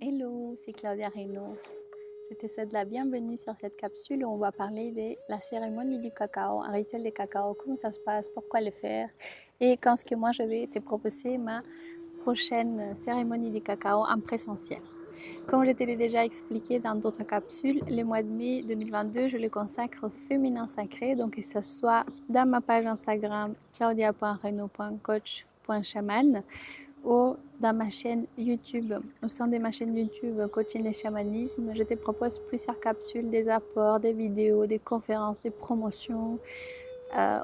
Hello, c'est Claudia Reynaud. Je te souhaite la bienvenue sur cette capsule où on va parler de la cérémonie du cacao, un rituel de cacao, comment ça se passe, pourquoi le faire et quand est-ce que moi je vais te proposer ma prochaine cérémonie du cacao en présentiel. Comme je te l'ai déjà expliqué dans d'autres capsules, le mois de mai 2022, je le consacre au féminin sacré, donc que ce soit dans ma page Instagram claudia.reynaud.coach.chaman ou dans ma chaîne YouTube, au sein de ma chaîne YouTube Coaching et Chamanisme, je te propose plusieurs capsules, des apports, des vidéos, des conférences, des promotions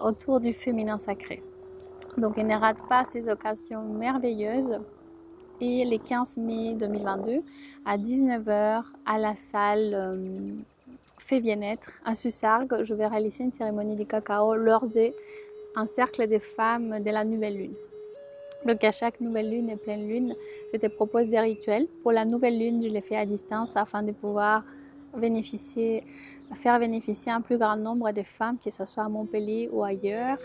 autour du féminin sacré. Donc ne rate pas ces occasions merveilleuses. Et le 15 mai 2022, à 19h, à la salle Fait Bien-être, à Sussargues, je vais réaliser une cérémonie du cacao lors d'un cercle de femmes de la nouvelle lune. Donc à chaque nouvelle lune et pleine lune, je te propose des rituels. Pour la nouvelle lune, je les fais à distance afin de pouvoir faire bénéficier un plus grand nombre de femmes, que ce soit à Montpellier ou ailleurs.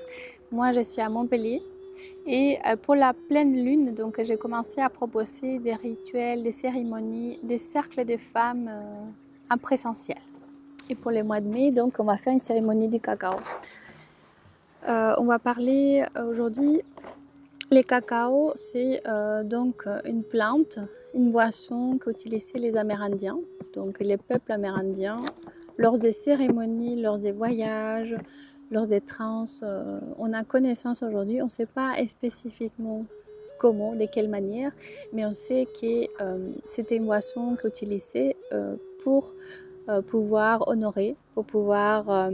Moi, je suis à Montpellier. Et pour la pleine lune, donc j'ai commencé à proposer des rituels, des cérémonies, des cercles de femmes en présentiel. Et pour le mois de mai, donc on va faire une cérémonie du cacao. On va parler aujourd'hui. Le cacao, c'est donc une plante, une boisson qu'utilisaient les Amérindiens, donc les peuples amérindiens, lors des cérémonies, lors des voyages, lors des trans. On a connaissance aujourd'hui, on ne sait pas spécifiquement comment, de quelle manière, mais on sait que c'était une boisson qu'utilisaient pour pouvoir honorer, pour pouvoir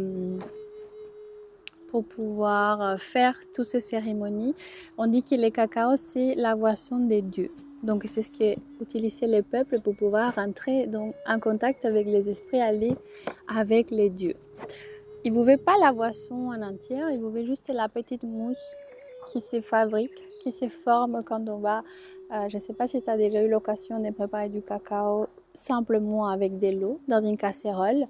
faire toutes ces cérémonies. On dit que le cacao, c'est la boisson des dieux. Donc, c'est ce qu'utilisaient les peuples pour pouvoir entrer en contact avec les esprits, aller avec les dieux. Ils ne buvaient pas la boisson en entière, ils buvaient juste la petite mousse qui se fabrique, qui se forme quand on va... je ne sais pas si tu as déjà eu l'occasion de préparer du cacao simplement avec de l'eau dans une casserole.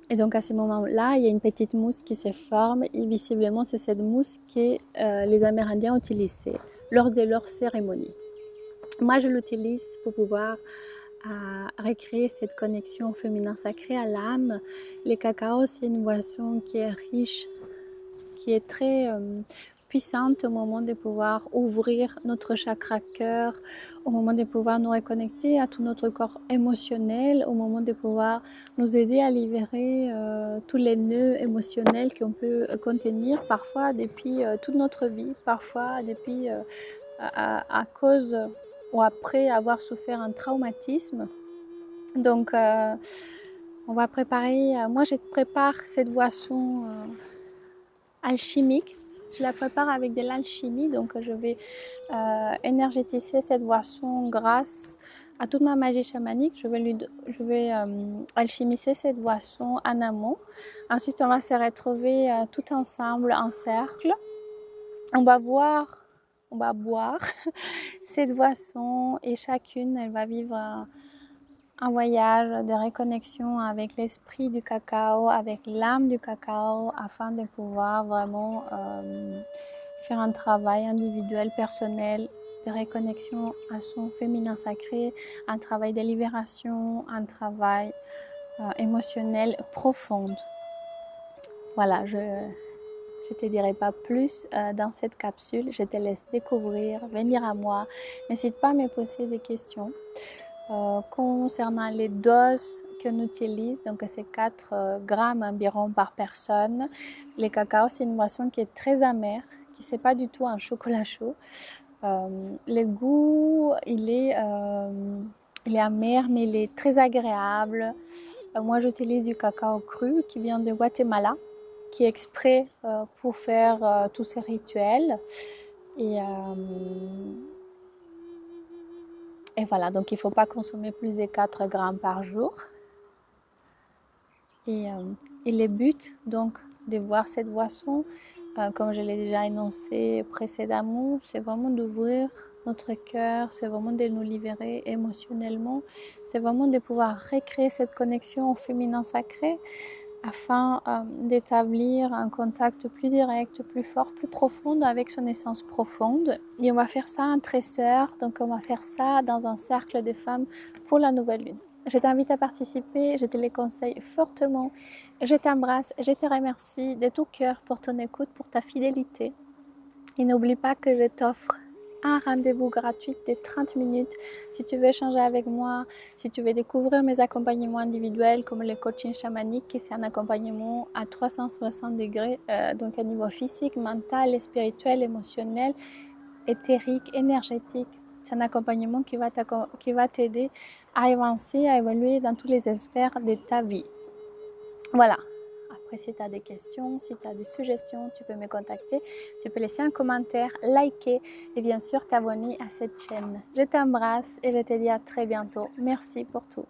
Et donc à ce moment-là, il y a une petite mousse qui se forme et visiblement c'est cette mousse que les Amérindiens utilisaient lors de leur cérémonie. Moi, je l'utilise pour pouvoir recréer cette connexion féminin sacré à l'âme. Le cacao, c'est une boisson qui est riche, qui est très puissante au moment de pouvoir ouvrir notre chakra cœur, au moment de pouvoir nous reconnecter à tout notre corps émotionnel, au moment de pouvoir nous aider à libérer tous les nœuds émotionnels qu'on peut contenir parfois depuis toute notre vie, parfois depuis à cause ou après avoir souffert un traumatisme. Donc on va préparer, moi je prépare cette boisson alchimique. Je la prépare avec de l'alchimie, donc je vais énergétiser cette boisson grâce à toute ma magie chamanique. Je vais alchimiser cette boisson en amont. Ensuite, on va se retrouver tout ensemble en cercle. On va boire cette boisson et chacune, elle va vivre un voyage de reconnexion avec l'esprit du cacao, avec l'âme du cacao, afin de pouvoir vraiment faire un travail individuel, personnel, de reconnexion à son féminin sacré, un travail de libération, un travail émotionnel profond. Voilà, je ne te dirai pas plus dans cette capsule, je te laisse découvrir, venir à moi. N'hésite pas à me poser des questions. Concernant les doses qu'on utilise, donc c'est 4 grammes environ par personne. Le cacao, c'est une boisson qui est très amère, qui n'est pas du tout un chocolat chaud. Le goût, il est amer, mais il est très agréable. Moi, j'utilise du cacao cru qui vient de Guatemala, qui est exprès pour faire tous ces rituels. Et voilà, donc il ne faut pas consommer plus de 4 grammes par jour. Et le but, donc, de boire cette boisson, comme je l'ai déjà énoncé précédemment, c'est vraiment d'ouvrir notre cœur, c'est vraiment de nous libérer émotionnellement, c'est vraiment de pouvoir recréer cette connexion au féminin sacré afin d'établir un contact plus direct, plus fort, plus profond avec son essence profonde. Et on va faire ça entre sœurs, donc on va faire ça dans un cercle de femmes pour la nouvelle lune. Je t'invite à participer, je te les conseille fortement. Je t'embrasse, je te remercie de tout cœur pour ton écoute, pour ta fidélité. Et n'oublie pas que je t'offre un rendez-vous gratuit de 30 minutes si tu veux échanger avec moi, si tu veux découvrir mes accompagnements individuels comme le coaching chamanique, qui c'est un accompagnement à 360 degrés, donc à niveau physique, mental, spirituel, émotionnel, éthérique, énergétique. C'est un accompagnement qui va t'aider à avancer, à évoluer dans toutes les sphères de ta vie. Voilà. Après, si tu as des questions, si tu as des suggestions, tu peux me contacter. Tu peux laisser un commentaire, liker et bien sûr t'abonner à cette chaîne. Je t'embrasse et je te dis à très bientôt. Merci pour tout.